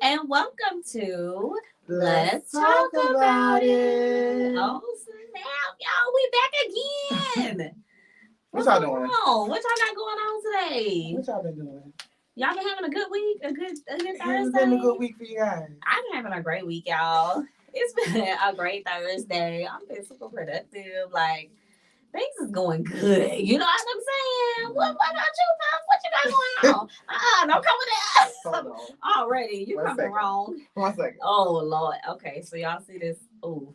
And welcome to Let's talk about it. Oh, snap, y'all. We back again. What What's y'all going doing? on? What y'all got going on today? What y'all been doing? Y'all been having a good week? A good It's Thursday? been a good week for you guys. I've been having a great week, y'all. It's been a great Thursday. I'm been super productive. Like, things is going good. You know what I'm saying? What about you, Pop? What you got going on? Don't come with that. Hold on. Already, you One coming second. wrong. 1 second. Oh, Lord. Okay, so y'all see this. Oh.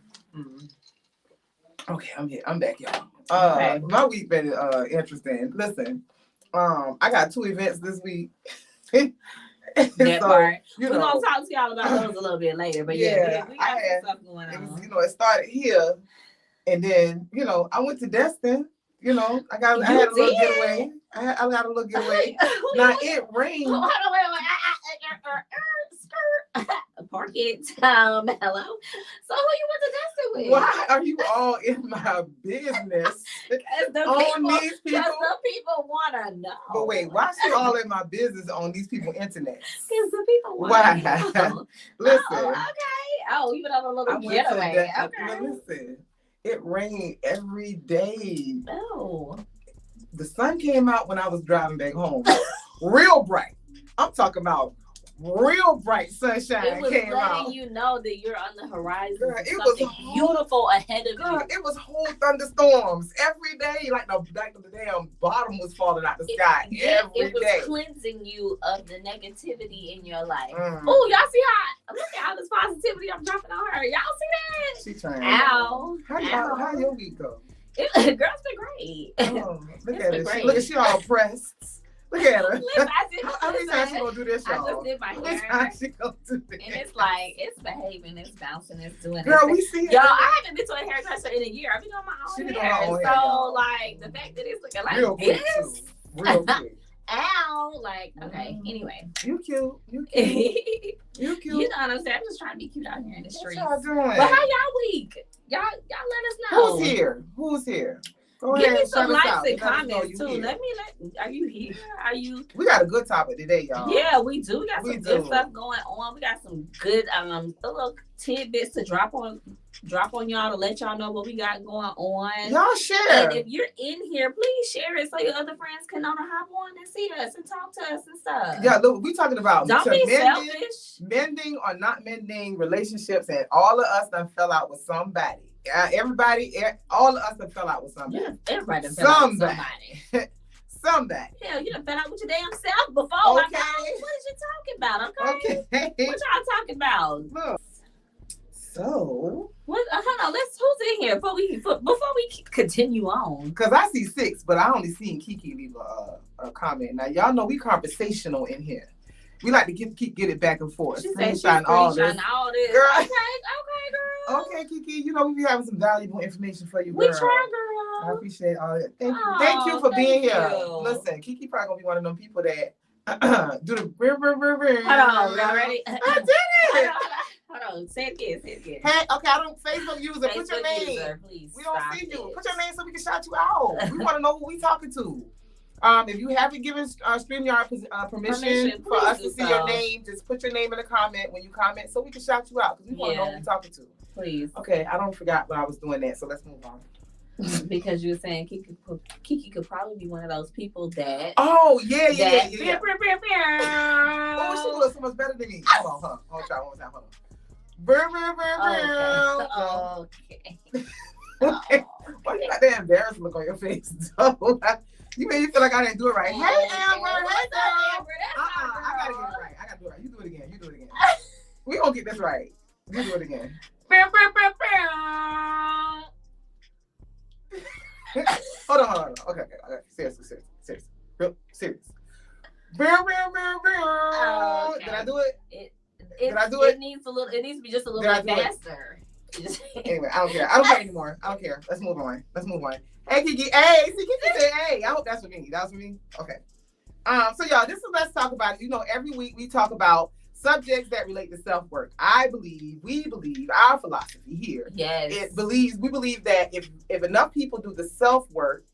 Okay, I'm here. I'm back, y'all. Okay. My week been interesting. Listen, I got 2 events this week. That part. We're gonna talk to y'all about those a little bit later, but yeah, we got some stuff going on. It was, it started here, and then I went to Destin. I had a little getaway. I got a little getaway. Now it rained. Hold on, wait. Park it. Hello. So who you went to Destin with? Why are you all in my business? Because the these people want to know. But wait, why she all in my business on these people's internet? Because the people want to know. Listen. Oh, okay. Oh, you went on a little getaway. Okay. Listen, it rained every day. Oh. The sun came out when I was driving back home. Real bright. I'm talking about real bright sunshine came out. It was letting you know that you're on the horizon. Girl, it was beautiful ahead of you. It was whole thunderstorms every day. Like the damn bottom was falling out the sky every day. It was cleansing you of the negativity in your life. Oh, y'all see how look at all this positivity I'm dropping on her. Y'all see that? She trying. Ow. How your week go? Girl's been great. Oh, look at it. Look at she all pressed. Look at her. Listen, how many times she gonna do this, y'all? I just did my hair. How she gonna do this? And it's like, it's behaving, it's bouncing, it's doing Girl, we see it. Y'all, I haven't been to a hairdresser in a year. I've been doing my own hair. So, like, the fact that it's looking like real this. Quick, real quick. Ow. Like, okay, anyway. You cute. You cute. You cute. You know what I'm saying? I'm just trying to be cute out here in the streets. What y'all doing? But how y'all week? Y'all let us know. Who's here? Go Give ahead, me some likes and let comments too. Are you here? Are you? We got a good topic today, y'all. Yeah, we do. We got some good stuff going on. We got some good little tidbits to drop on y'all to let y'all know what we got going on. Y'all share. And if you're in here, please share it so your other friends can know to hop on and see us and talk to us and stuff. Yeah, look, we talking about don't be selfish. Mending or not mending relationships, and all of us done fell out with somebody. Everybody, all of us done fell out with somebody. Yeah, everybody done fell out with somebody. Somebody. Hell, you done fell out with your damn self before. Okay. What is you talking about? Okay. What y'all talking about? Look. So. What? Hold on. Who's in here before we continue on? Because I see 6, but I only seen Kiki leave a comment. Now y'all know we conversational in here. We like to get it back and forth. She said she's all this. Girl. Okay, girl. Okay, Kiki. We be having some valuable information for you, girl. We try, girl. I appreciate all that. Thank you for being here. Listen, Kiki probably gonna be one of them people that do the Hold on, y'all ready? I did it. Hold on, say it again. Hey, okay, I don't Facebook user. Put your name. Please. We don't see you. Put your name so we can shout you out. We want to know who we talking to. If you haven't given StreamYard permission for us to see your name, just put your name in the comment when you comment so we can shout you out because we want to know who we're talking to. Please. Okay, I don't forgot when I was doing that, so let's move on. Because you were saying Kiki could probably be one of those people that. Oh, yeah. Oh, she looks so much better than me. Hold on. Hold on. One more time. Okay. Why you got that embarrassed look on your face? You made me feel like I didn't do it right. Hey, Amber. Hey, girl. I gotta get it right. You do it again. We gonna get this right. You do it again. Hold on. Okay. Seriously. Real serious. Did I do it? Did I do it? It needs to be just a little bit faster. Anyway, I don't care. I don't care anymore. I don't care. Let's move on. Hey, Kiki. Hey, see, Kiki said, hey. I hope that's for me. That was for me? Okay. So, y'all, this is Let's Talk About It. Every week we talk about subjects that relate to self-work. We believe, our philosophy here. Yes. We believe that if enough people do the self-work,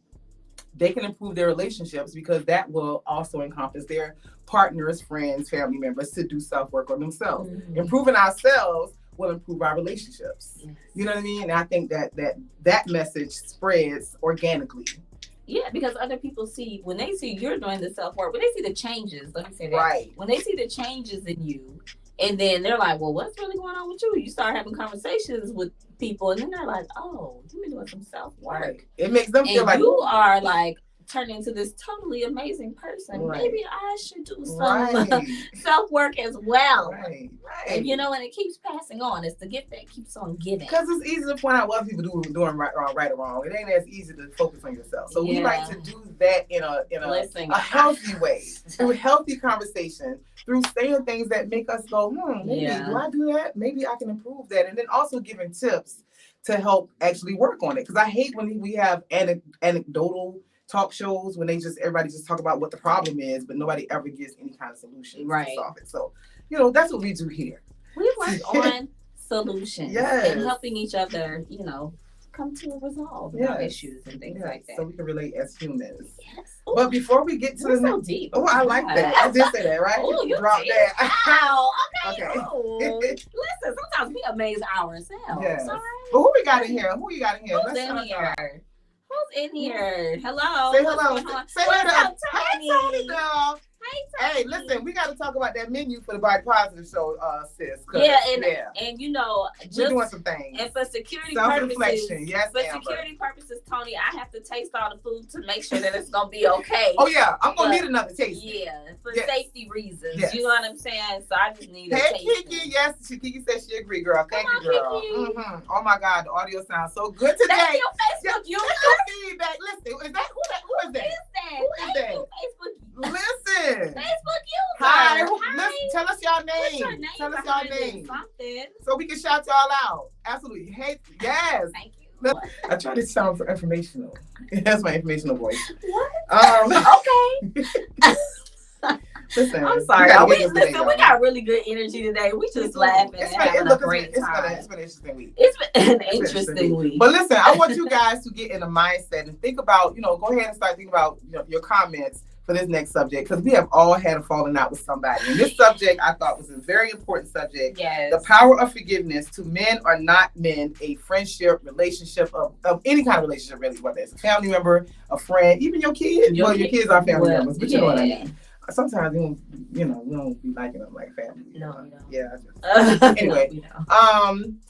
they can improve their relationships because that will also encompass their partners, friends, family members to do self-work on themselves. Mhm. Improving ourselves will improve our relationships. Yes. You know what I mean? And I think that message spreads organically. Yeah, because other people see, when they see you're doing the self work, when they see the changes, let me say that. Right. When they see the changes in you, and then they're like, well, what's really going on with you? You start having conversations with people, and then they're like, oh, you've been doing some self work. Right. It makes them feel And like you are like turn into this totally amazing person. Right. Maybe I should do some right. self work as well. Right. And you know, and it keeps passing on. It's the gift that keeps on giving. Because it's easy to point out what people doing right or wrong. It ain't as easy to focus on yourself. So we like to do that in a healthy way, through healthy conversation, through saying things that make us go, maybe do I do that? Maybe I can improve that. And then also giving tips to help actually work on it. Because I hate when we have anecdotal talk shows when everybody just talk about what the problem is, but nobody ever gives any kind of solution to solve it. So, that's what we do here. We work on solutions yes. and helping each other, come to a resolve about issues and things like that. So we can relate as humans. Yes. Ooh, but before we get to the so deep. Oh, I like that. I did say that, right? Oh, you dropped that. Wow. Okay. Okay. Oh. Listen, sometimes we amaze ourselves. Yes. All right. But who we got in here? Who you got in here? Who's in here? Who's in here? Hello. Say hello. Say hello. Hey, Tony, girl. Hey, listen, we got to talk about that menu for the Body Positive show, sis. Yeah, and just we're doing some things. And for security self-reflection, yes, for security purposes, Tony, I have to taste all the food to make sure that it's gonna be okay. Oh yeah, I'm gonna need another taste. Yeah, for safety reasons. Yes. You know what I'm saying? So I just need a taste. Hey Kiki, yes, Kiki said she agree, girl. Thank you, girl. Mm-hmm. Oh my God, the audio sounds so good today. That's your Facebook user. Feedback. Listen, is that who is that? Who is that? Facebook. Listen. Facebook user. Hi. Listen, tell us y'all name. What's your name? Tell us y'all name. Something. So we can shout y'all out. Absolutely. Hey, yes. Thank you. I try to sound informational. That's my informational voice. What? Okay. Listen, I'm sorry. We got really good energy today. We just laughing and having a great time. It's been an interesting week. It's been an interesting week. But listen, I want you guys to get in a mindset and think about, go ahead and start thinking about your comments for this next subject, because we have all had a falling out with somebody. And this subject I thought was a very important subject. Yes. The power of forgiveness to men or not men, a friendship, relationship of any kind of relationship, really, whether it's a family member, a friend, even your kids. Your kids are family members, but you know what I mean. Sometimes we don't be liking them like family. No, we don't. Yeah. Anyway.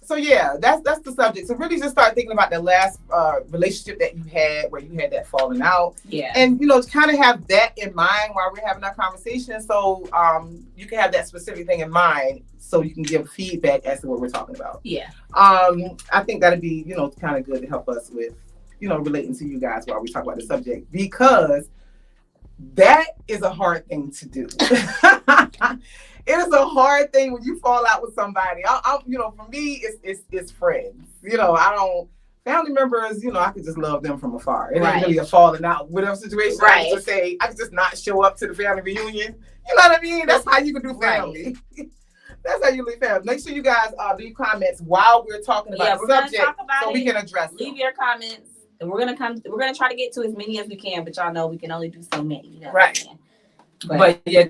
So yeah, that's the subject. So really just start thinking about the last relationship that you had where you had that falling out. Yeah. And to kind of have that in mind while we're having our conversation. So you can have that specific thing in mind so you can give feedback as to what we're talking about. Yeah. I think that'd be, kind of good to help us with, relating to you guys while we talk about the subject, because that is a hard thing to do. It is a hard thing when you fall out with somebody. For me, it's friends. Family members, I could just love them from afar. It ain't really a falling out with a situation. Right. I could just not show up to the family reunion. You know what I mean? That's how you can do family. Right. That's how you leave family. Make sure you guys leave comments while we're talking about the subject, so we can address them. Leave your comments. And we're gonna try to get to as many as we can, but y'all know we can only do so many. Right. But yeah.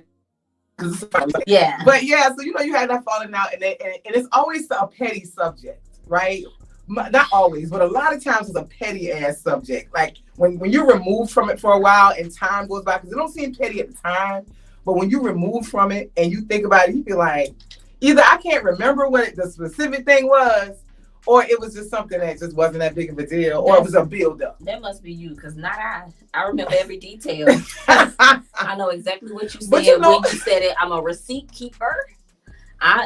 Yeah. But yeah, so you had that falling out, and it's always a petty subject, right? Not always, but a lot of times it's a petty ass subject. Like when you're removed from it for a while and time goes by, because it don't seem petty at the time, but when you remove from it and you think about it, you feel like either I can't remember what the specific thing was, or it was just something that just wasn't that big of a deal, or it was a build-up. That must be you, because not I. I remember every detail. I know exactly what you said when you said it. I'm a receipt keeper.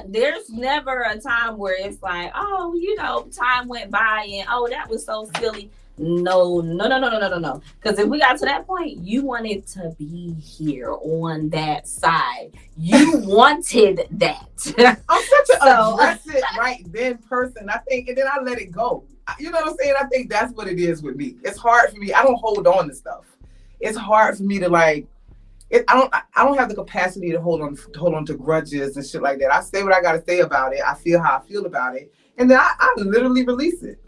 There's never a time where it's like, time went by and that was so silly. No. Because if we got to that point, you wanted to be here on that side. You wanted that. I'm such an aggressive right then person, I think, and then I let it go. You know what I'm saying? I think that's what it is with me. It's hard for me. I don't hold on to stuff. It's hard for me to I don't have the capacity to hold on to grudges and shit like that. I say what I got to say about it. I feel how I feel about it, and then I literally release it.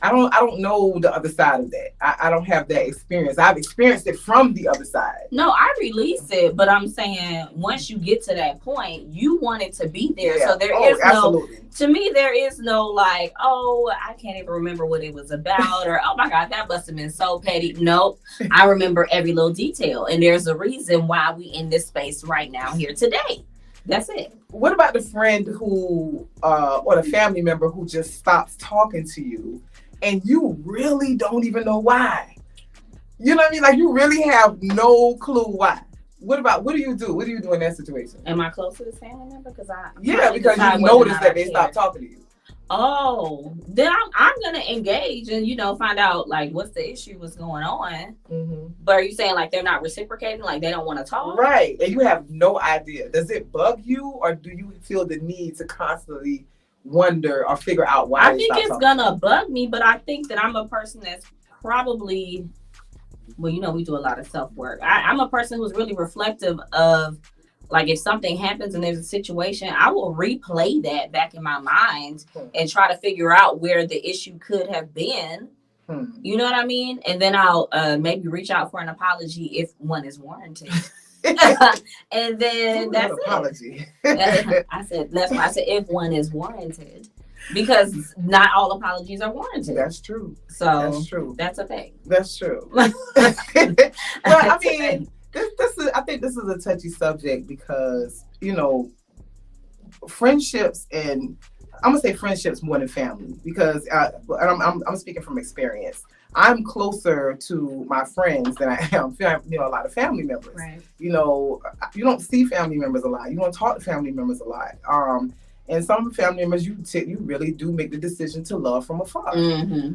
I don't know the other side of that. I don't have that experience. I've experienced it from the other side. No, I release it, but I'm saying once you get to that point, you want it to be there. Yeah. So there Oh, is absolutely. no, to me, there is no like, oh, I can't even remember what it was about, or oh my God, that must have been so petty. Nope. I remember every little detail. And there's a reason why we in this space right now here today. That's it. What about the friend who, or the family member who just stops talking to you and you really don't even know why? You know what I mean? Like you really have no clue why. What do you do? What do you do in that situation? Am I close to this family member? Because because you noticed that they stopped talking to you. Oh, then I'm gonna engage and find out like what's the issue, what's going on. Mm-hmm. But are you saying like they're not reciprocating, like they don't want to talk? Right, and you have no idea. Does it bug you, or do you feel the need to constantly wonder or figure out why? I think it's gonna bug me, but I think that I'm a person that's probably, well, we do a lot of self work. I'm a person who's really reflective of. Like if something happens and there's a situation, I will replay that back in my mind and try to figure out where the issue could have been. You know what I mean? And then I'll maybe reach out for an apology if one is warranted. And then that's an apology. That's why I said if one is warranted. Because not all apologies are warranted. That's true. So that's true. That's okay. That's true. Well, I mean, I think this is a touchy subject because, friendships, and I'm going to say friendships more than family because I'm speaking from experience. I'm closer to my friends than I am, a lot of family members. Right. You don't see family members a lot. You don't talk to family members a lot. And some family members, you really do make the decision to love from afar. Mm-hmm.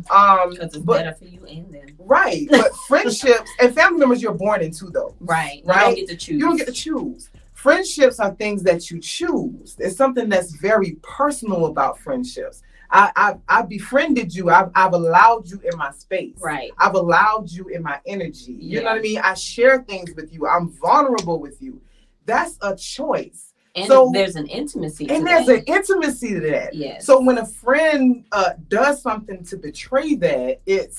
Because it's better for you and them. Right. But friendships and family members, you're born into those. Right. Right. You don't get to choose. You don't get to choose. Friendships are things that you choose. There's something that's very personal about friendships. I've befriended you. I've allowed you in my space. Right. I've allowed you in my energy. You know what I mean? I share things with you. I'm vulnerable with you. That's a choice. And there's an intimacy to that. And there's an intimacy to that. Yes. So when a friend does something to betray that, it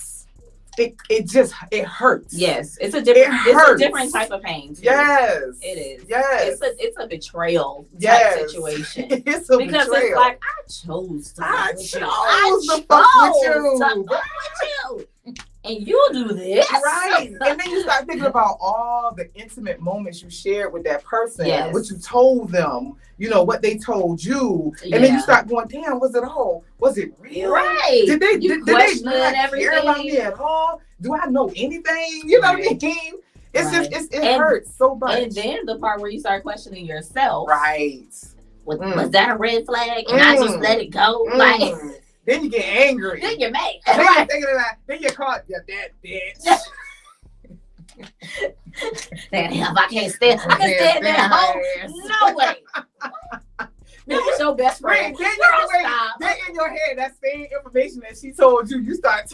hurts. Yes. It's a different type of pain too. Yes. It is. Yes. It's a betrayal type situation. It's a because betrayal. It's like I chose to fuck with you. And you'll do this. Right. And then you start thinking about all the intimate moments you shared with that person, yes. what you told them, what they told you. And then you start going, damn, was it real? Right. Did they not everything. care about me at all? Do I know anything? You know what I mean? It's it hurts so much. And then the part where you start questioning yourself. Right. Was that a red flag? And I just let it go? Like then you get angry. Then you're mad. Then you're caught. You're that bitch. Damn, I can't stand that home. No way. That was your best friend. Then in your head, that same information that she told you, you start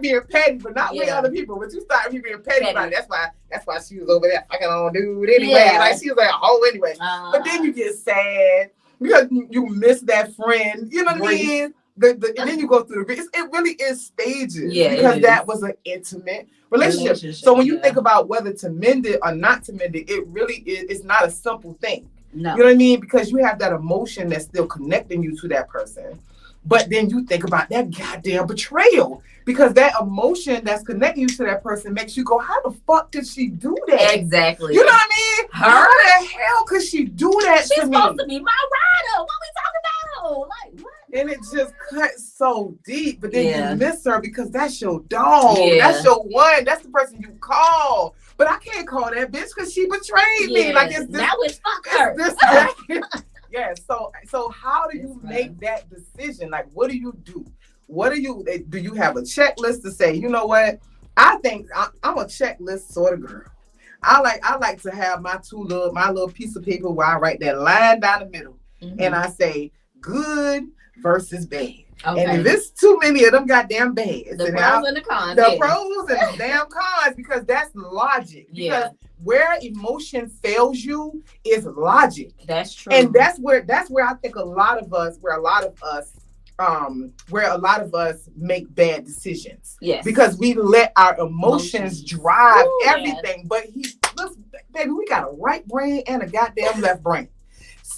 being petty, but not with other people. But you start being petty about it. That's why she was over there fucking on dude anyway. Yeah. Like she was like a hoe anyway. But then you get sad. Because you miss that friend, you know what I mean? And then you go through the grief. It really is stages. Yeah, because that was an intimate relationship. So when you think about whether to mend it or not to mend it, it really is. It's not a simple thing. No. You know what I mean? Because you have that emotion that's still connecting you to that person. But then you think about that goddamn betrayal. Because that emotion that's connecting you to that person makes you go, how the fuck did she do that? Exactly. You know what I mean? How the hell could she do that to me? She's supposed to be my rider. What we talking about? Like, what? And it just cuts so deep. But then you miss her because that's your dog. Yeah. That's your one. That's the person you call. But I can't call that bitch because she betrayed me. Like it's this. Now it's fuck her. Yeah. So how do you make that decision? Like, what do you do? Do you have a checklist to say, you know what? I think I'm a checklist sort of girl. I like to have my little piece of paper where I write that line down the middle, and I say good versus bad. Okay. And if it's too many of them goddamn bads, the pros and the cons, the pros and the damn cons, because that's logic. Yeah. Because where emotion fails you is logic. That's true. And that's where I think a lot of us where a lot of us make bad decisions. Yes. Because we let our emotions drive everything. Yes. But listen, baby, we got a right brain and a goddamn left brain.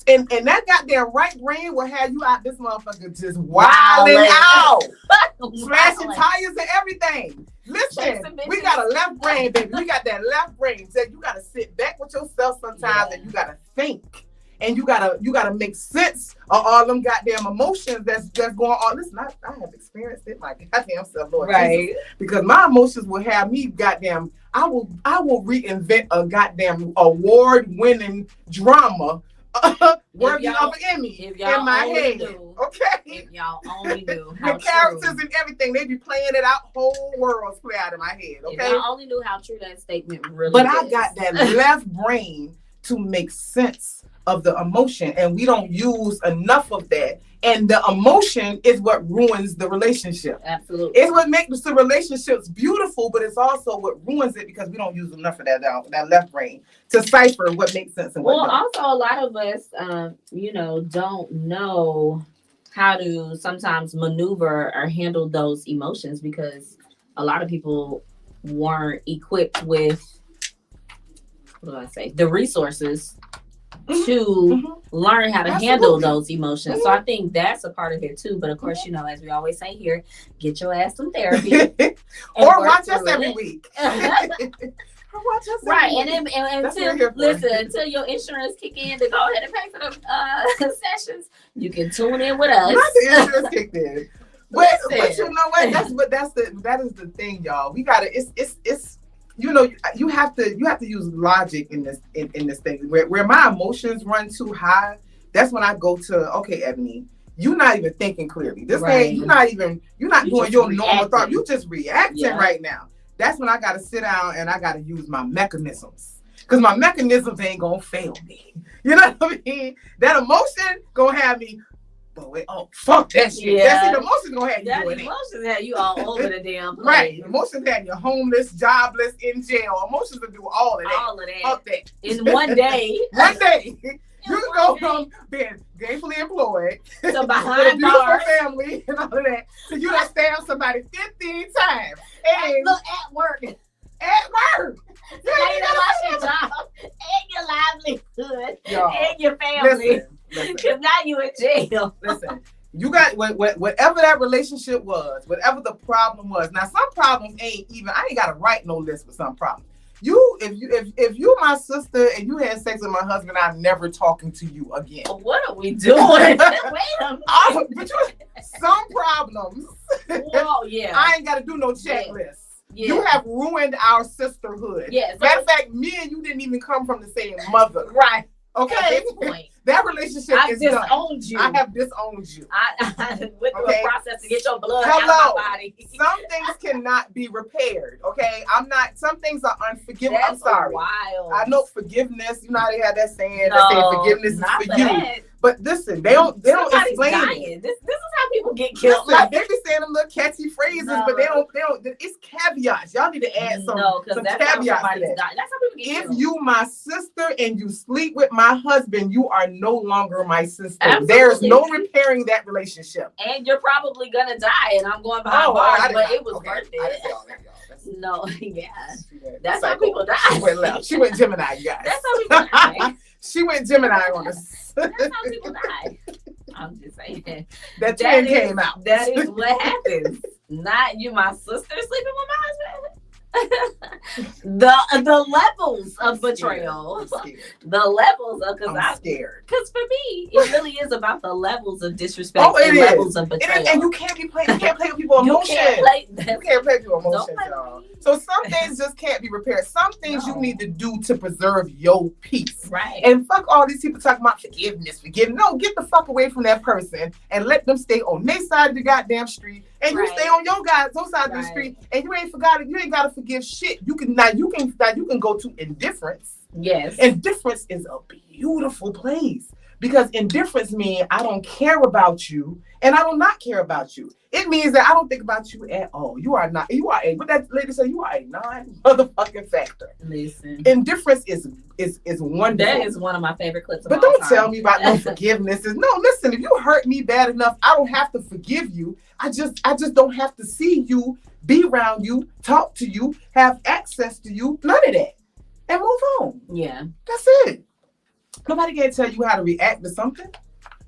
And that goddamn right brain will have you out this motherfucker just wilding out. Slashing tires and everything. Listen, we got a left brain, baby. We got that left brain. So you gotta sit back with yourself sometimes and you gotta think. And you gotta make sense of all them goddamn emotions that's going on. Listen, I have experienced it my goddamn self, Lord Jesus. Because my emotions will have me goddamn. I will reinvent a goddamn award-winning drama worthy of an Emmy in my head. Okay. If y'all only knew how the characters and everything, they be playing it out, whole worlds play out in my head. Okay. If y'all only knew how true that statement really but is. I got that left brain to make sense of the emotion, and we don't use enough of that. And the emotion is what ruins the relationship. Absolutely. It's what makes the relationships beautiful, but it's also what ruins it because we don't use enough of that left brain to cipher what makes sense and what doesn't. Also a lot of us, don't know how to sometimes maneuver or handle those emotions because a lot of people weren't equipped with, the resources to learn how to handle those emotions. So I think that's a part of it too. But of course, as we always say here, get your ass some therapy. Or watch us every week. Right, and until your insurance kick in to go ahead and pay for the sessions, you can tune in with us. Not the insurance kicked in, but you know what? That is the thing, y'all. We gotta. It's you have to use logic in this thing. Where my emotions run too high, that's when I go to, okay, Ebony, you're not even thinking clearly. This thing, you're not doing your normal thought. You just reacting right now. That's when I got to sit down and I got to use my mechanisms. Because my mechanisms ain't going to fail me. You know what I mean? That emotion going to have me, fuck that shit. Yeah. That's the emotion going to have you doing it. Emotions have you all over the damn place. Right. Emotions have you homeless, jobless, in jail. Emotions will do all of that. All of that. Fuck that. In one day. One day. You can go from being gainfully employed to behind with a beautiful bars. family and all of that. So you done stabbed somebody 15 times. And look at work. At work. You ain't lost your job and your livelihood and your family. Because now you in jail. Listen, you got whatever that relationship was, whatever the problem was. Now some problems I ain't got to write no list for some problems. If you my sister and you had sex with my husband, I'm never talking to you again. What are we doing? Wait a minute. Some problems. Whoa, yeah. I ain't got to do no checklist. Yeah. You have ruined our sisterhood. Yes. Matter of fact, me and you didn't even come from the same mother. Right. Okay. At this point, that relationship is done. You. I have disowned you. I went through a process to get your blood out of my body. Some things cannot be repaired. Okay. Some things are unforgivable. I'm sorry. Wild. I know forgiveness. You know how they have that saying that say forgiveness is for you. That. But listen, they don't explain it. This is how people get killed. Listen, they be saying them little catchy phrases, but they don't. It's caveats. Y'all need to add some caveats to that. That's how people get killed. If you my sister and you sleep with my husband, you are no longer my sister. Absolutely. There's no repairing that relationship. And you're probably gonna die, and I'm going behind bars, but it was worth it. No, yeah. That's how people die. She went left. She went Gemini, you guys. That's how people die. She went Gemini on us. That's how people die. I'm just saying. That twin came out. That is what happens. Not you, my sister, sleeping with my husband. the levels of betrayal. The levels of I'm scared. Because for me, it really is about the levels of disrespect and levels of betrayal. And you can't play with people's emotions. You can't play with people's emotions, y'all. So some things just can't be repaired. Some things you need to do to preserve your peace. Right. And fuck all these people talking about forgiveness. No, get the fuck away from that person and let them stay on their side of the goddamn street. And you stay on your side of the street, and you ain't got to forgive shit. You can go to indifference. Yes. Indifference is a beautiful place Because indifference means I don't care about you and I do not care about you. It means that I don't think about you at all. You are not, you are a, what that lady said, you are a non-motherfucking factor. Listen. Indifference is wonderful. That is one of my favorite clips of But all don't time. tell me about no forgiveness. No, listen, if you hurt me bad enough, I don't have to forgive you. I just don't have to see you, be around you, talk to you, have access to you, none of that. And move on. Yeah. That's it. Nobody can tell you how to react to something.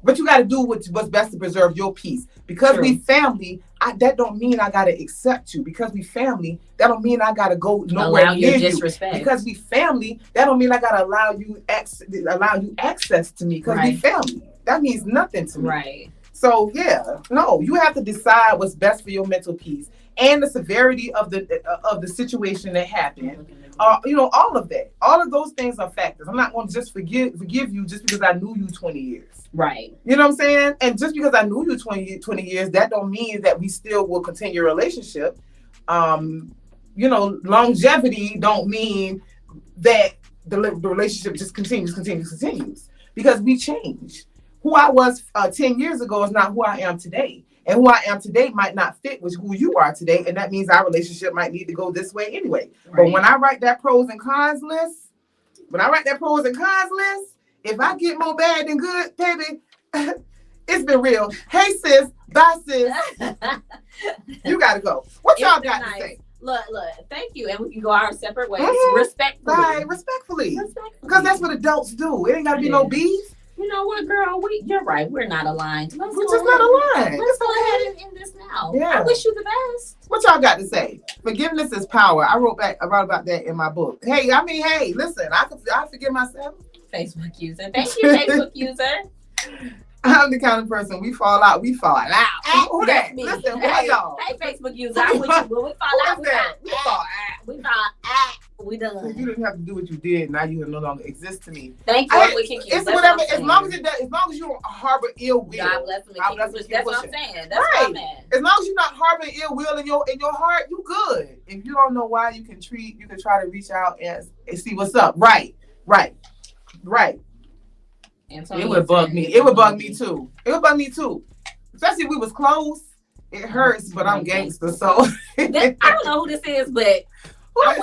But you got to do what's best to preserve your peace. Because we family, that don't mean I got to accept you. Because we family, that don't mean I got to go nowhere near you. Because we family, that don't mean I got to allow you access to me. Because we family. That means nothing to me. Right. So, yeah. No, you have to decide what's best for your mental peace. And the severity of the situation that happened. All of that. All of those things are factors. I'm not going to just forgive you just because I knew you 20 years. Right. You know what I'm saying? And just because I knew you 20 years, that don't mean that we still will continue a relationship. Longevity don't mean that the relationship just continues. Because we change. Who I was 10 years ago is not who I am today. And who I am today might not fit with who you are today. And that means our relationship might need to go this way anyway. Right. But when I write that pros and cons list, if I get more bad than good, baby, it's been real. Hey, sis. Bye, sis. You got to go. What y'all got to say? Look, thank you. And we can go our separate ways. Respectfully. Right, respectfully. Because that's what adults do. It ain't got to be no beef. You know what, girl? You're right. We're not aligned. We're just not aligned. Let's go ahead and end this now. Yeah. I wish you the best. What y'all got to say? Forgiveness is power. I wrote about that in my book. Hey, listen, I forgive myself. Facebook user. Thank you, Facebook user. I'm the kind of person, we fall out. Who that? Listen, hey, y'all. Hey, Facebook user. I'm with you. When we fall out, we fall out. We done. You didn't have to do what you did. Now you no longer exist to me. Thank you. We can keep it's whatever. As long as you don't harbor ill will. God bless me. That's what I'm saying. That's what I'm saying. As long as you're not harboring ill will in your heart, you good. If you don't know why, you can try to reach out and see what's up. Right. It would bug me. It would bug me too. Especially if we was close. It hurts, but I'm gangster, so I don't know who this is, but I'm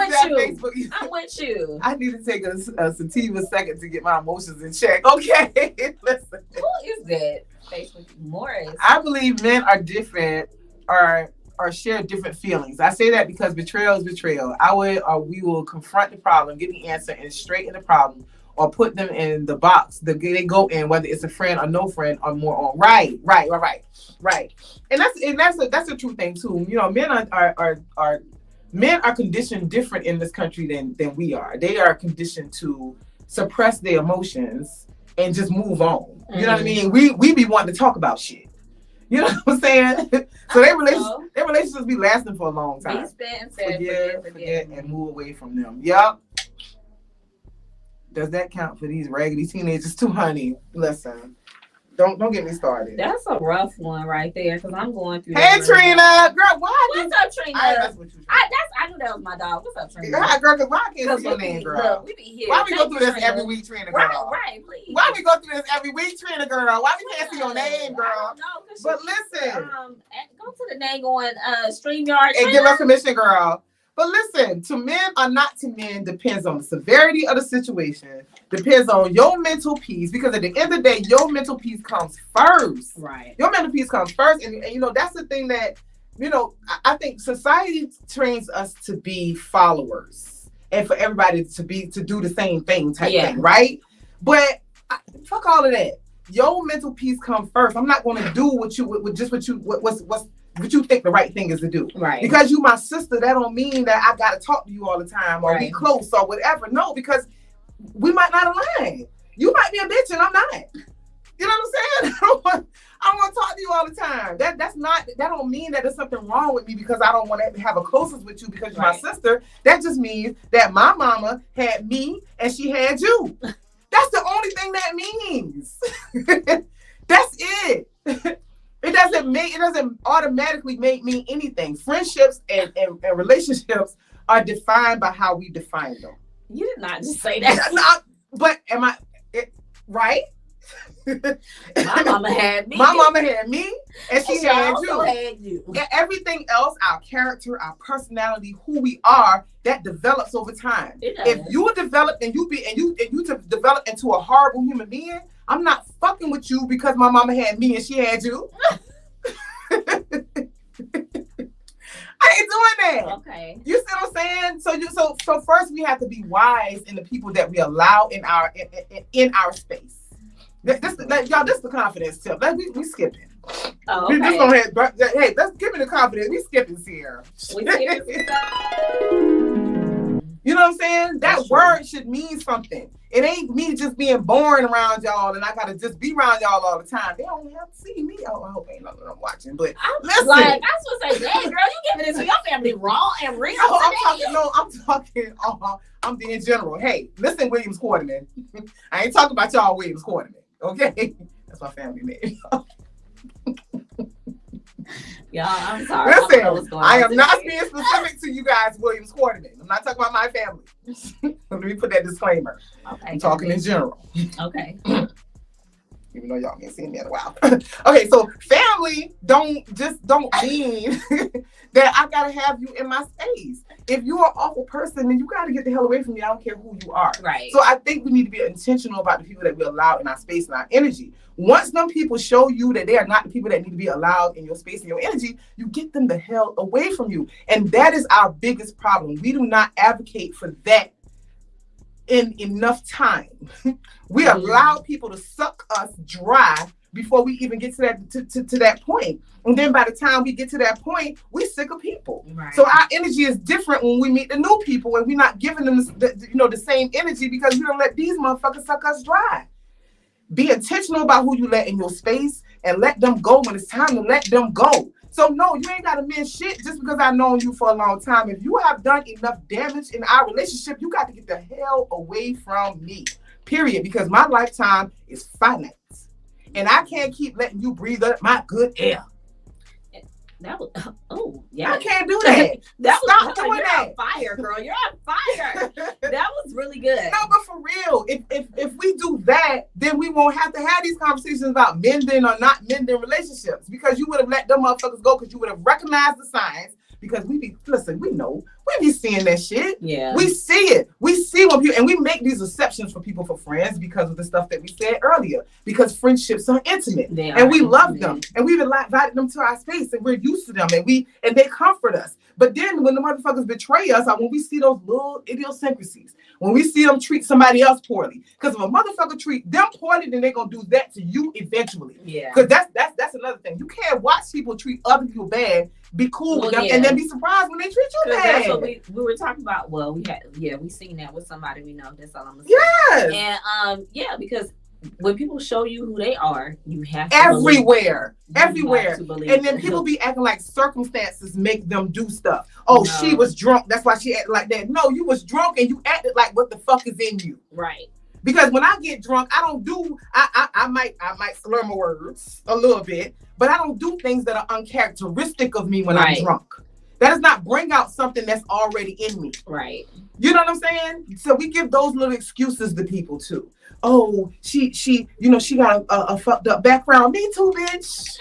with you. I need to take a sativa second to get my emotions in check. Okay. Listen. Who is that? Facebook Morris. I believe men are different or share different feelings. I say that because betrayal is betrayal. We will confront the problem, get the answer, and straighten the problem, or put them in the box that they go in, whether it's a friend or no friend or more on. Right. And that's a true thing too. Men are conditioned different in this country than we are. They are conditioned to suppress their emotions and just move on. You know what I mean? We be wanting to talk about shit. You know what I'm saying? So their relationships be lasting for a long time. Forget, and move away from them. Yep. Does that count for these raggedy teenagers too, honey? Listen. Don't get me started. That's a rough one right there, because I'm going through. Hey, Trina, girl, why? What's up, Trina? I knew that was my dog. What's up, Trina? Yeah, girl, because why I can't see your name, girl? Look, we be here. Why we go through this every week, Trina, girl? Right, please. Why we go through this every week, Trina, girl? Why we can't see your name, girl? No, but listen, go to the name on StreamYard and give us permission, girl. But listen, to men or not to men depends on the severity of the situation, depends on your mental peace, because at the end of the day, your mental peace comes first. Right. Your mental peace comes first. And that's the thing that, I think society trains us to be followers and for everybody to do the same thing type thing, right? But fuck all of that. Your mental peace comes first. I'm not going to do what you think the right thing is to do. Right. Because you my sister, that don't mean that I gotta talk to you all the time or be close or whatever. No, because we might not align. You might be a bitch and I'm not. You know what I'm saying? I don't want to talk to you all the time. That don't mean that there's something wrong with me because I don't want to have a closeness with you because you're my sister. That just means that my mama had me and she had you. That's the only thing that means. That's it. It doesn't automatically make me anything. Friendships and relationships are defined by how we define them. You did not just say that. But am I right? My mama had me. My mama had me, and she had also you. had you. Everything else, our character, our personality, who we are, that develops over time. If you develop and you develop into a horrible human being, I'm not fucking with you because my mama had me and she had you. I ain't doing that. Okay. You see what I'm saying? So first we have to be wise in the people that we allow in our space. This the confidence tip. We skipping. Oh, okay. We just gonna hey, let's give me the confidence. We skipping here. You know what I'm saying? That word should mean something. It ain't me just being boring around y'all and I gotta just be around y'all all the time. They don't have to see me. Oh, I hope ain't nothing I'm watching. But listen. Like, I was gonna say, dang, girl, you giving this to your family raw and real. I'm being general. Hey, listen, Williams Quarterman. I ain't talking about y'all Williams Quarterman. Okay? That's my family name. Y'all, I'm sorry. Listen, I am not being specific to you guys, Williams Quarterman. I'm not talking about my family. Let me put that disclaimer. Okay. I'm talking in general. Okay. Even though y'all ain't seen me in a while. Okay, so family don't mean that I gotta have you in my space. If you're an awful person, then you gotta get the hell away from me. I don't care who you are. Right. So I think we need to be intentional about the people that we allow in our space and our energy. Once them people show you that they are not the people that need to be allowed in your space and your energy, you get them the hell away from you. And that is our biggest problem. We do not advocate for that in enough time. We allow people to suck us dry before we even get to that point. And then by the time we get to that point, we're sick of people. Right. So our energy is different when we meet the new people and we're not giving them the same energy because we don't let these motherfuckers suck us dry. Be intentional about who you let in your space and let them go when it's time to let them go. So no, you ain't gotta miss shit just because I've known you for a long time. If you have done enough damage in our relationship, you got to get the hell away from me. Period. Because my lifetime is finite. And I can't keep letting you breathe up my good air. That was, oh, yeah. I can't do that. Stop doing you're that. on fire, girl. You're on fire. That was really good. No, but for real, if we do that, then we won't have to have these conversations about mending or not mending relationships because you would have let them motherfuckers go because you would have recognized the signs. Because we know, we be seeing that shit. Yeah. We see it. We see when people, and we make these exceptions for people for friends because of the stuff that we said earlier. Because friendships are intimate. And we love them. And we've invited them to our space and we're used to them and they comfort us. But then when the motherfuckers betray us, or when we see those little idiosyncrasies, when we see them treat somebody else poorly, because if a motherfucker treat them poorly, then they're gonna do that to you eventually. Yeah. Because that's another thing. You can't watch people treat other people bad, be cool with them, and then be surprised when they treat you bad. That's what we were talking about. Well, we seen that with somebody we know. That's all I'm gonna say. Yes. And because when people show you who they are, you have to everywhere. And then people be acting like circumstances make them do stuff. Oh, no. She was drunk. That's why she acted like that. No, you was drunk and you acted like what the fuck is in you. Right. Because when I get drunk, I might slur my words a little bit, but I don't do things that are uncharacteristic of me when I'm drunk. That does not bring out something that's already in me. Right. You know what I'm saying? So we give those little excuses to people too. Oh, she got a fucked up background. Me too, bitch.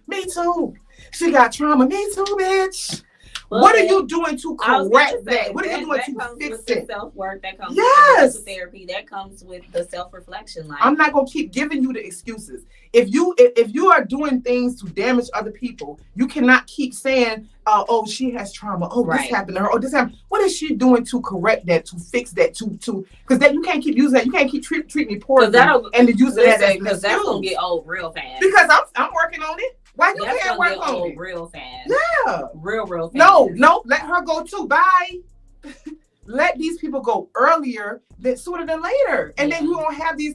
Me too. She got trauma. Me too, bitch. Well, what are you doing to correct that? What are you doing to fix it? Self-work, that comes with the therapy, that comes with the self-reflection. Like, I'm not gonna keep giving you the excuses. If you are doing things to damage other people, you cannot keep saying, "Oh, she has trauma. Oh, this happened to her. Oh, this happened." What is she doing to correct that? To fix that? To because then you can't keep using that. You can't keep treat me poorly and use that because that's gonna get old real fast. Because I'm working on it. Why you can't work on it? Real fast. Yeah. Real fast. No, let her go too. Bye. Let these people go earlier sooner than later. And then you won't have these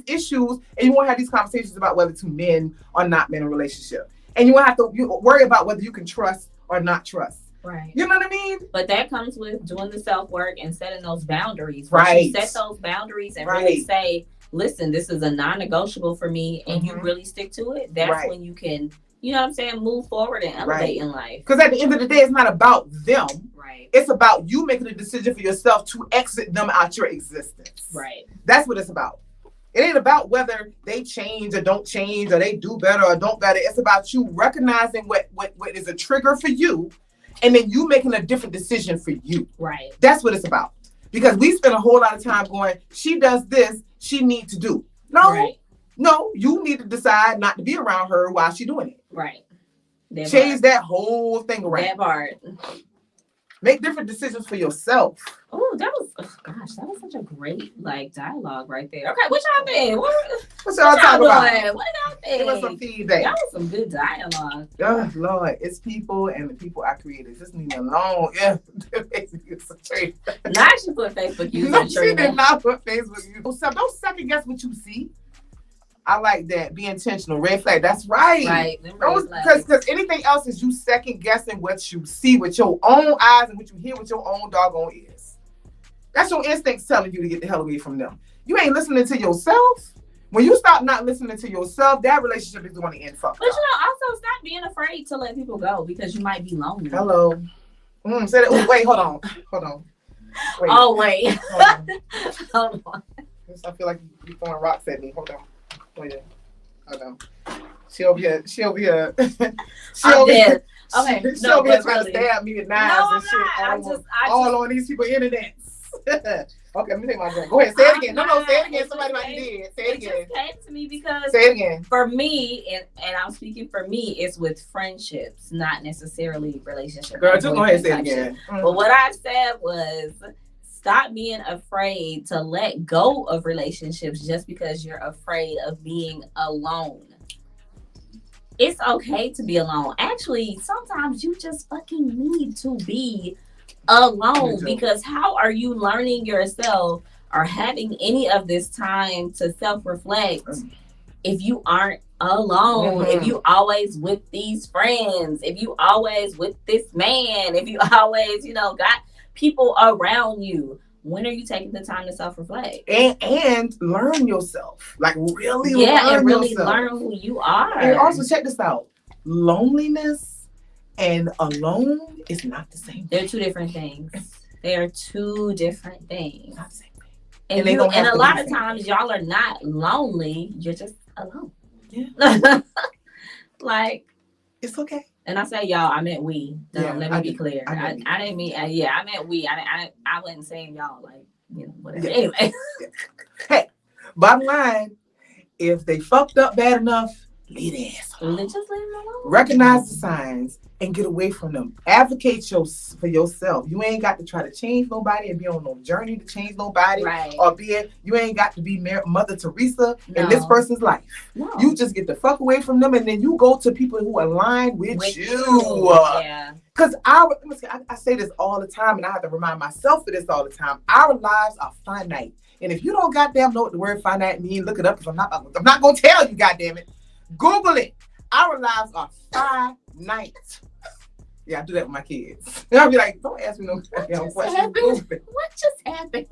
issues and you won't have these conversations about whether to mend or not mend a relationship. And you won't have to worry about whether you can trust or not trust. Right. You know what I mean? But that comes with doing the self-work and setting those boundaries. Right. You set those boundaries and really say, listen, this is a non-negotiable for me, and you really stick to it. That's when you can, you know what I'm saying, move forward and elevate in life. Because at the end of the day, it's not about them. Right. It's about you making a decision for yourself to exit them out your existence. Right. That's what it's about. It ain't about whether they change or don't change, or they do better or don't better. It's about you recognizing what is a trigger for you, and then you making a different decision for you. Right. That's what it's about. Because we spend a whole lot of time going, she does this, she needs to do. No, right. No, you need to decide not to be around her while she's doing it. Right. Change that whole thing around. That part. Make different decisions for yourself. Oh, that was such a great dialogue right there. Okay, what y'all think? What y'all talking about? What y'all think? Give us some feedback. That was some good dialogue. Oh Lord, it's people and the people I created. Just leave me alone. Yeah, Now she put Facebook users. No, she did not put Facebook users. So don't second guess what you see. I like that. Be intentional. Red flag. That's right. Right. Because anything else is you second guessing what you see with your own eyes and what you hear with your own doggone ears. That's your instincts telling you to get the hell away from them. You ain't listening to yourself. When you stop not listening to yourself, that relationship is going to end fucked up. But also stop being afraid to let people go because you might be lonely. Hello. Say that. Wait, hold on. Wait. Oh, wait. Hold on. I feel like you're throwing rocks at me. Hold on. Oh yeah. Hold on. She over here. She over here Okay. trying to stab me with knives and shit all on these people's internets. Okay, let me take my drink. Go ahead, say it again. No, say it again. Somebody might be dead. Say it again. It just came to me because say it again. For me, and I'm speaking for me, it's with friendships, not necessarily relationships. Girl, just go ahead and say it again. But what I said was, stop being afraid to let go of relationships just because you're afraid of being alone. It's okay to be alone. Actually, sometimes you just fucking need to be alone, because how are you learning yourself or having any of this time to self-reflect if you aren't alone? If you always with these friends, if you always with this man, if you always, got people around you, when are you taking the time to self-reflect and learn yourself? Like really learn who you are. And also check this out: lonliness and alone is not the same thing. They're two different things. They are two different things. Not the same thing. And a lot of times y'all are not lonely. You're just alone. Yeah. Like, it's okay. And I say y'all, I meant we. Let me be clear. I didn't mean, I meant we. I wasn't saying y'all, whatever. Yeah. Anyway. Hey, bottom line, if they fucked up bad enough, leave their ass alone. Just leave them alone. Recognize the signs and get away from them. Advocate for yourself. You ain't got to try to change nobody and be on no journey to change nobody. Right. Or you ain't got to be Mother Teresa in this person's life. No. You just get the fuck away from them, and then you go to people who align with you. Yeah. Because I say this all the time, and I have to remind myself of this all the time. Our lives are finite. And if you don't goddamn know what the word finite means, look it up, because I'm not going to tell you, goddamn it. Google it. Our lives are finite. Yeah, I do that with my kids. I'll be like, don't ask me no questions. What just happened?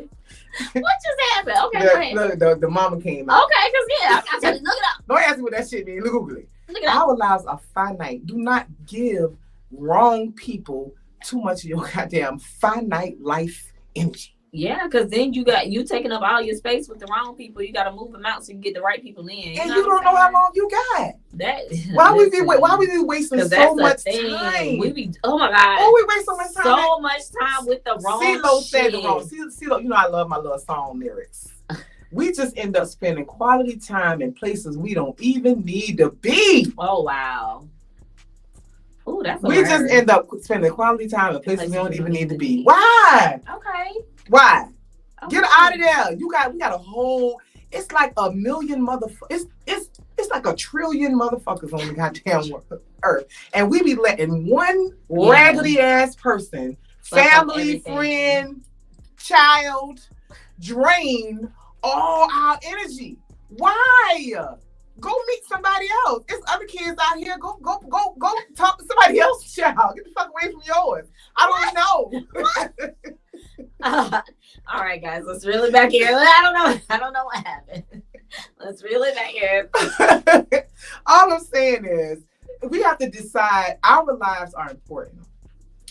Okay, look, the mama came out. Okay, because I tell you, look it up. Don't ask me what that shit means. Google it. Our lives are finite. Do not give wrong people too much of your goddamn finite life energy. Yeah, because then you taking up all your space with the wrong people. You got to move them out so you get the right people in. And you don't know how long you got. Why we be wasting so much time? Oh my God. Oh, we waste so much time. So much time with the wrong CeeLo shit. said the wrong. CeeLo, I love my little song lyrics. We just end up spending quality time in places we don't even need to be. Oh wow. Oh, that's we just end up spending quality time in places we don't even need to be. Why? Okay. Why? Okay. Get out of there. We got a whole. It's like a million motherfuckers. It's like 1 trillion motherfuckers on the goddamn earth, and we be letting one raggedy ass person, family, friend, child, drain all our energy. Why? Go meet somebody else. There's other kids out here. Go talk to somebody else's child. Get the fuck away from yours. I don't know. All right, guys, let's reel it back here. I don't know what happened. Let's reel it back here. All I'm saying is we have to decide. Our lives are important,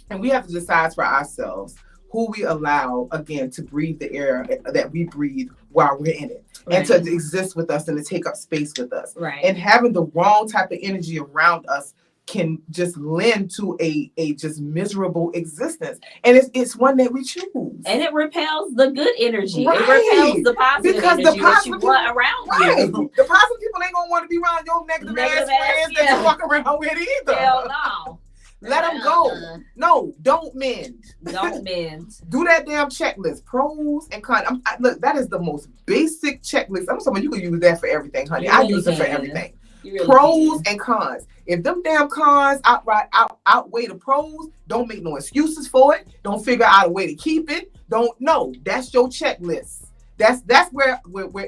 and we have to decide for ourselves who we allow, again, to breathe the air that we breathe while we're in it, right. and to exist with us and to take up space with us. Right. And having the wrong type of energy around us can just lend to a just miserable existence. And it's one that we choose. And it repels the good energy. Right. It repels the positive because energy the that you want around right. you. The positive people ain't going to want to be around your negative ass friends that you walk around with either. Hell no. Let them go. No, don't mend. Don't mend. Do that damn checklist. Pros and cons. Look, that is the most basic checklist. I'm saying you can use that for everything, honey. I use it for everything. Really pros and cons. If them damn cons outweigh the pros, don't make no excuses for it. Don't figure out a way to keep it. Don't know. That's your checklist. That's where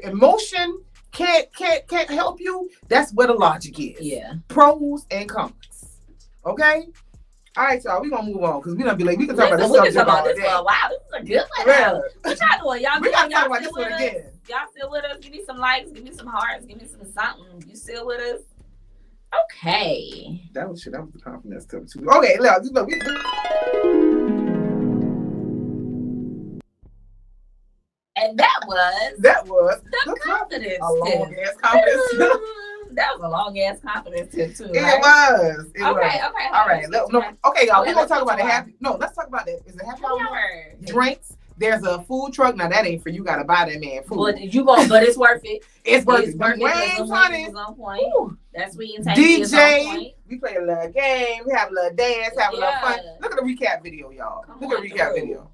emotion can't help you. That's where the logic is. Yeah. Pros and cons. Okay. All right, y'all. We gonna move on because we don't be like we can talk about this subject all day. Wow, this is a good one. Yeah. What y'all doing? Y'all we gotta talk y'all about this one again. Y'all still with us? Give me some likes. Give me some hearts. Give me some something. You still with us? Okay. That was the confidence too. Okay, look. And that was the confidence. A long ass confidence. That was a long ass confidence tip too. It right? was. Okay. All right. Okay, y'all. We're gonna talk about the happy. No, let's talk about that. Is it happy hour? Drinks. There's a food truck. Now that ain't for you. Gotta buy that man food. But it's worth it. It's worth it. Wayne's on point. That sweet and tasty is on point. We play a little game. We have a little dance. Have a little fun. Look at the recap video, y'all. Look at the recap video.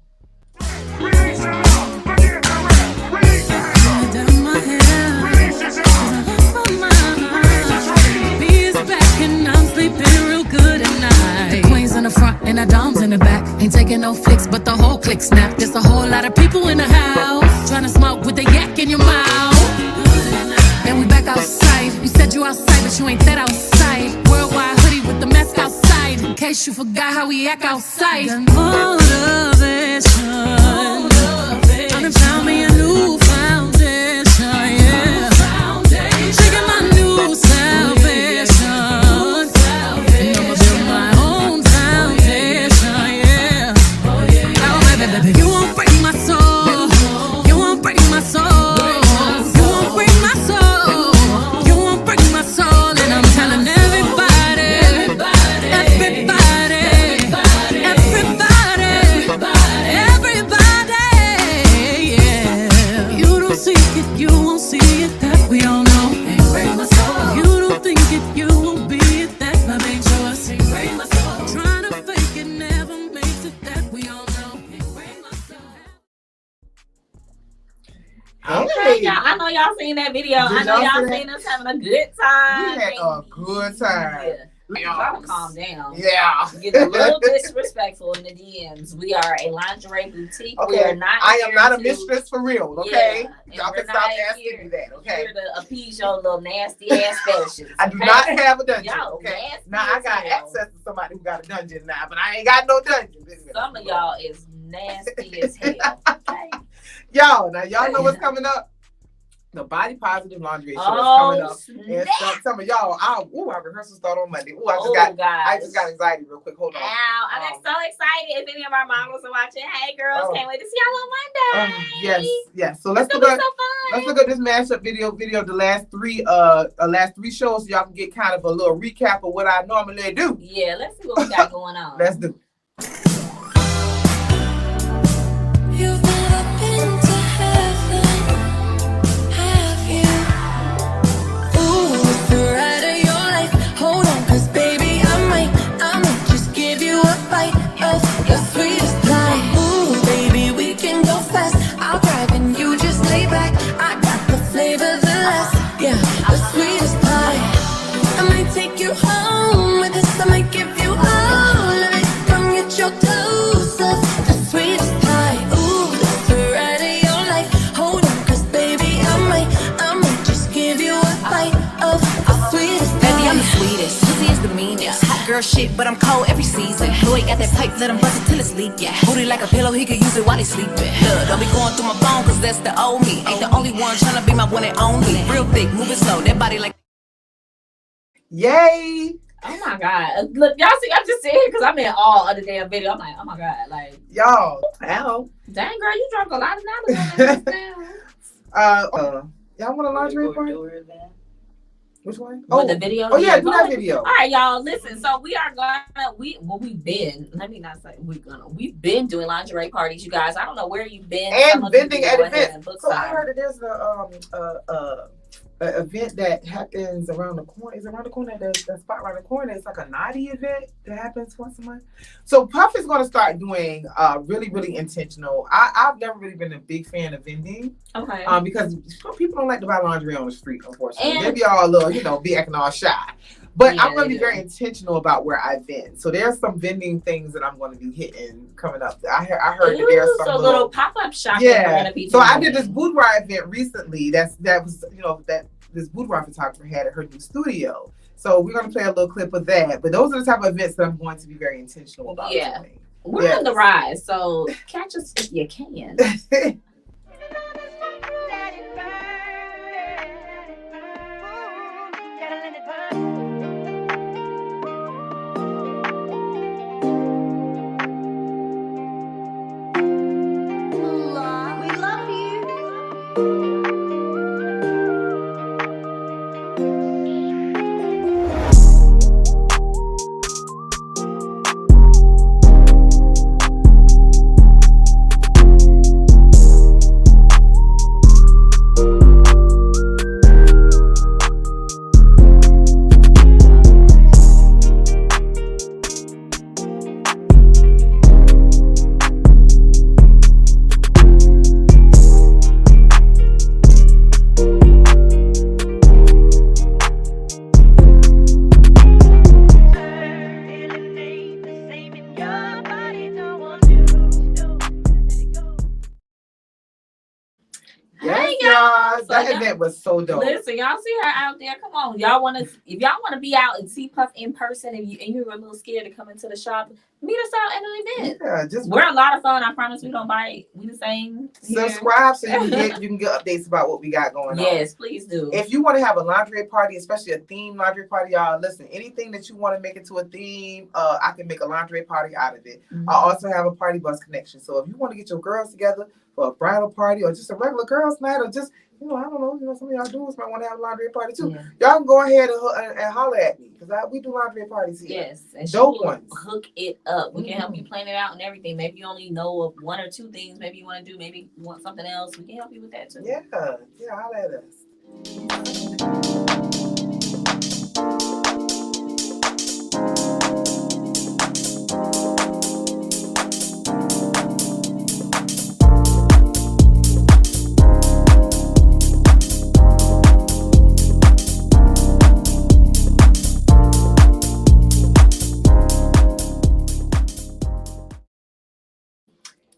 In the front and the doms in the back. Ain't taking no flicks, but the whole click snap. There's a whole lot of people in the house trying to smoke with the yak in your mouth. And we back outside. You said you outside, but you ain't that outside. Worldwide hoodie with the mask outside. In case you forgot how we act outside. The motivation. I done found me a new foundation, yeah. Shaking my new salvation. And I'ma build my own foundation, yeah. Baby, you won't break my soul. You won't break my soul. You won't break my soul. You won't break my soul. And I'm telling everybody, yeah. You don't see it, you won't see it. That we all know. You don't think it, you won't be it. That love ain't yours. Trying to fake it never makes it. That we all know. Okay, y'all. I know y'all seen that video. I know y'all seen us having a good time. We had a good time. Y'all calm down. Yeah. Get a little disrespectful in the DMs. We are a lingerie boutique. Okay. We are not. I am not a mistress for real. Okay. Yeah, y'all can stop asking me that. Okay. Here to appease your little nasty ass fetishes. I do not have a dungeon. Y'all okay. nasty Now I got access to somebody who got a dungeon now, but I ain't got no dungeon. Some of y'all is nasty as hell. Okay. Y'all know what's coming up? The Body Positive Lingerie Show is coming up. And some of y'all, our rehearsal start on Monday. I just got anxiety real quick. Hold on. Wow, I'm so excited. If any of our models are watching, hey girls, can't wait to see y'all on Monday. Yes. So let's look at this mashup video of the last three shows so y'all can get kind of a little recap of what I normally do. Yeah, let's see what we got going on. Let's do it. You've never been to heaven, have you? Ooh, it's the ride of your life. Hold on, 'cause baby, I might just give you a bite of the sweetest pie. Ooh, baby, we can go fast. I'll drive and you just lay back. I got the flavor, the last, yeah, the sweetest pie. I might take you home with us. I might give you all of it. Come get your dose of the sweetest pie. Ooh, that's the ride of your life. Hold on, 'cause baby, I might just give you a bite of the sweetest pie. Baby, I'm the sweetest. Pussy is the meanest. Hot girl shit, but I'm cold every season. Boy, got that pipe, let him bust it till it's leak. Yeah. Booty like a pillow, he could use it while he sleeping. Look, don't be going through my phone, 'cause that's the old me. Ain't the only one tryna be my one and only. Real thick, moving slow, that body like. Yay! Oh my God. Look, y'all see, I'm just sitting here because I'm in all of the damn video. I'm like, oh my God. Like, y'all. Ow. Dang, girl, you dropped a lot of knowledge on that now. Y'all want a lingerie party? Which one? With the video? Oh yeah, do that video. All right, y'all. Listen, so we are we've been doing lingerie parties, you guys. I don't know where you've been. And vending at events. So I heard that there's an event that happens around the corner. Is around the corner? There's a spot around the corner. It's like a naughty event that happens once a month. So Puff is going to start doing really, really intentional. I've never really been a big fan of vending. Okay. Because people don't like to buy lingerie on the street, unfortunately. Maybe all a little, be acting all shy. But I'm going to be very intentional about where I vend. So there's some vending things that I'm going to be hitting coming up. I heard that there's some little pop-up shop. Yeah. So I did this boudoir event recently. That was this boudoir photographer had at her new studio. So we're going to play a little clip of that. But those are the type of events that I'm going to be very intentional about doing. We're on the rise, so catch us if you can. That event was so dope. Listen, y'all see her out there. Come on, if y'all want to be out and see Puff in person, and you're a little scared to come into the shop, meet us out at an event. Yeah, we're a lot of fun. I promise we don't bite. We the same. Subscribe so you can get updates about what we got going on. Yes, please do. If you want to have a lingerie party, especially a themed lingerie party, y'all listen. Anything that you want to make into a theme, I can make a lingerie party out of it. Mm-hmm. I also have a party bus connection. So if you want to get your girls together for a bridal party or just a regular girls' night or just I don't know, some of y'all dudes might want to have a lingerie party too. Yeah. Y'all can go ahead and holler at me because we do lingerie parties here. Yes, and dope ones. Hook it up. We can help you plan it out and everything. Maybe you only know of one or two things. Maybe you want to do. Maybe you want something else. We can help you with that too. Yeah, holler at us.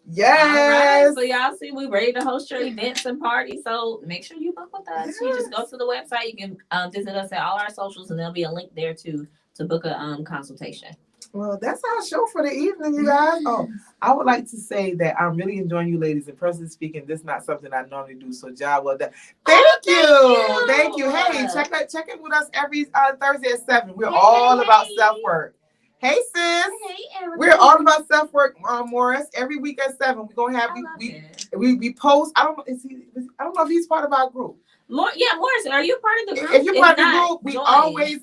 Yes. Right, so y'all see, we ready to host your events and parties. So make sure you book with us. Yes. You just go to the website. You can visit us at all our socials, and there'll be a link there to book a consultation. Well, that's our show for the evening, you guys. Oh, I would like to say that I'm really enjoying you ladies. And personally speaking, this is not something I normally do. So, job well done. Thank you. Hey, check in with us every Thursday at 7. We're all about self-work. Hey sis, hey, we're all about self-work, Morris. Every week at 7, we're gonna have we post. I don't know if he's part of our group. Morris, are you part of the group? If you're part of the group,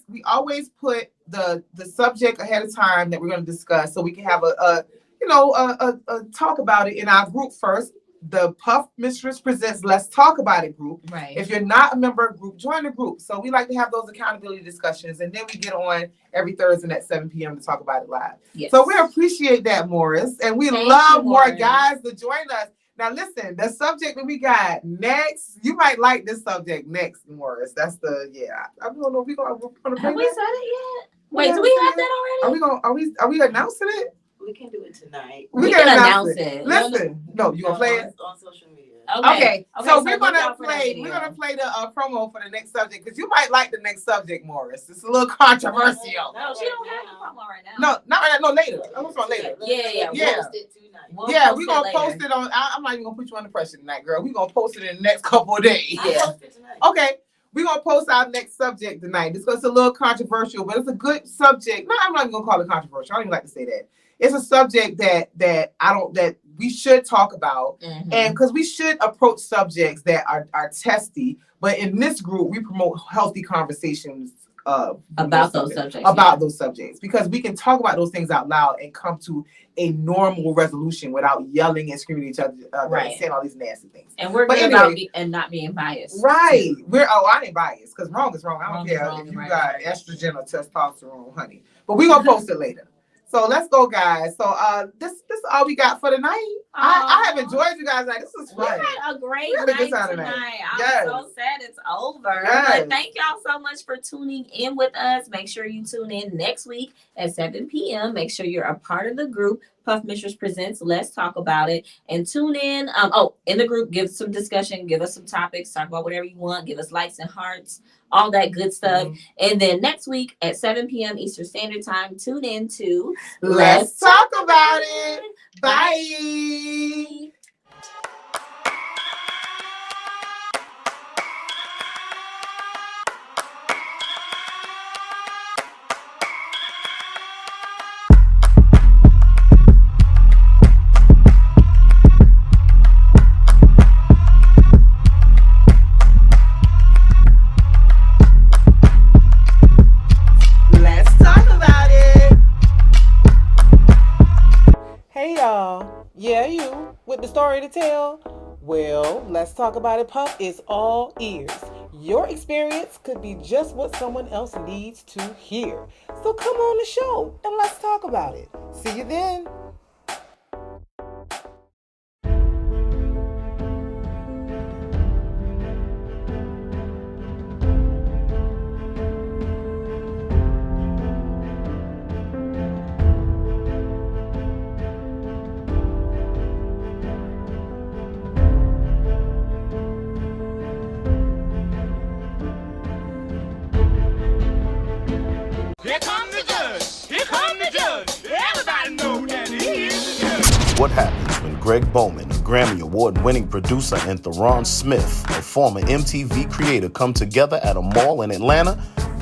we always put the subject ahead of time that we're gonna discuss, so we can have a talk about it in our group first. The Puff Mistress Presents Let's Talk About It group. Right. If you're not a member of the group, join the group. So we like to have those accountability discussions, and then we get on every Thursday at 7 p.m. to talk about it live. Yes. So we appreciate that, Morris, and we love more guys to join us. Now listen, the subject that we got next, you might like this subject next, Morris. That's I don't know if we're gonna have we said it yet? Wait, do we have that already? Are we announcing it? We can do it tonight. We can announce it. Listen, no, you gonna play it on social media. Okay. So we're gonna play the promo for the next subject because you might like the next subject, Morris. It's a little controversial. No, she don't have the promo right now. No, not right now. No, later. I'm gonna later. Yeah. Post it tonight. We're gonna post it on. I'm not even gonna put you under pressure tonight, girl. We're gonna post it in the next couple of days. Yeah. Okay. We're gonna post our next subject tonight. It's a little controversial, but it's a good subject. No, I'm not even gonna call it controversial. I don't even like to say that. It's a subject that we should talk about, and because we should approach subjects that are testy. But in this group, we promote healthy conversations about those subjects because we can talk about those things out loud and come to a normal resolution without yelling and screaming at each other and saying all these nasty things. And we're good about not being biased. Right. I ain't biased because wrong is wrong. I don't care if you got estrogen or testosterone, honey. But we're gonna post it later. So let's go, guys. So this is all we got for tonight. I have enjoyed you guys. Like, this was fun. We had a great night tonight. I'm so sad it's over. But thank y'all so much for tuning in with us. Make sure you tune in next week at 7 p.m. Make sure you're a part of the group. Puff Mistress Presents. Let's talk about it. And tune in. In the group, give some discussion. Give us some topics. Talk about whatever you want. Give us likes and hearts. All that good stuff. And then next week at 7 p.m. Eastern Standard Time, tune in to Let's Talk About It. Bye. Yeah, you with the story to tell? Well, Let's Talk About It, Puff is all ears. Your experience could be just what someone else needs to hear. So come on the show and let's talk about it. See you then. What happens when Greg Bowman, a Grammy Award-winning producer, and Theron Smith, a former MTV creator, come together at a mall in Atlanta?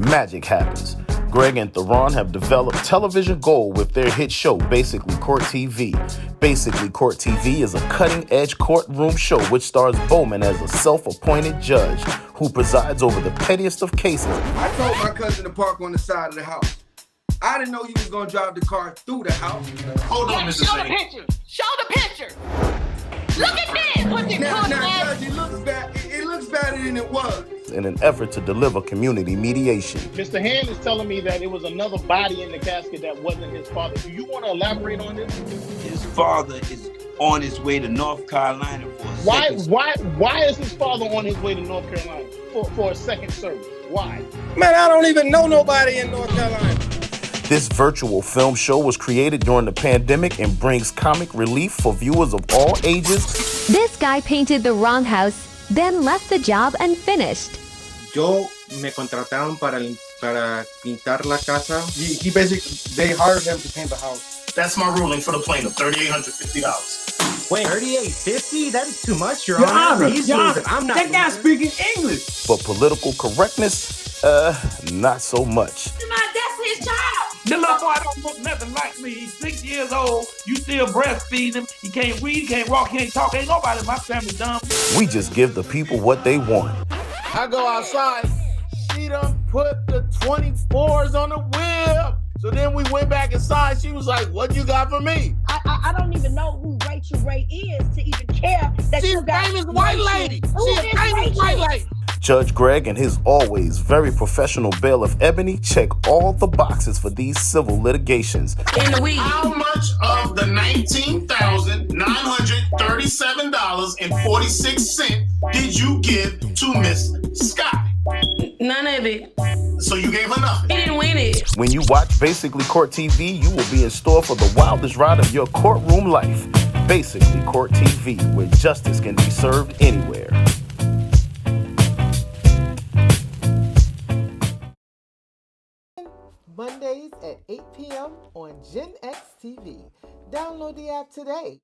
Magic happens. Greg and Theron have developed television gold with their hit show, Basically Court TV. Basically Court TV is a cutting-edge courtroom show which stars Bowman as a self-appointed judge who presides over the pettiest of cases. I told my cousin to park on the side of the house. I didn't know he was going to drive the car through the house. Hold on, Mr. Show the picture. Show the picture. Look at this. Now, Judge, it looks bad. It looks better than it was. In an effort to deliver community mediation. Mr. Hand is telling me that it was another body in the casket that wasn't his father. Do you want to elaborate on this? His father is on his way to North Carolina for a second. Why is his father on his way to North Carolina for a second service? Why? Man, I don't even know nobody in North Carolina. This virtual film show was created during the pandemic and brings comic relief for viewers of all ages. This guy painted the wrong house, then left the job and finished. Yo me contrataron para pintar la casa. They hired him to paint the house. That's my ruling for the plaintiff, $3,850. Wait, $3,850? That is too much, Your Honor. I'm not. That guy's speaking English. For political correctness, not so much. That's his child. The little boy don't look nothing like me. He's 6 years old. You still breastfeed him. He can't read, can't walk, can't talk. Ain't nobody in my family dumb. We just give the people what they want. I go outside. She done put the 24s on the whip. So then we went back inside. She was like, "What you got for me?" I don't even know who Rachel Ray is to even care that She's you got. She's a famous white lady. She's a famous white lady. Judge Greg and his always very professional bailiff Ebony check all the boxes for these civil litigations. How much of the $19,937.46 did you give to Miss Scott? None of it. So you gave her nothing. He didn't win it. When you watch Basically Court TV, you will be in store for the wildest ride of your courtroom life. Basically Court TV, where justice can be served anywhere. Mondays at 8 p.m. on Gen X TV. Download the app today.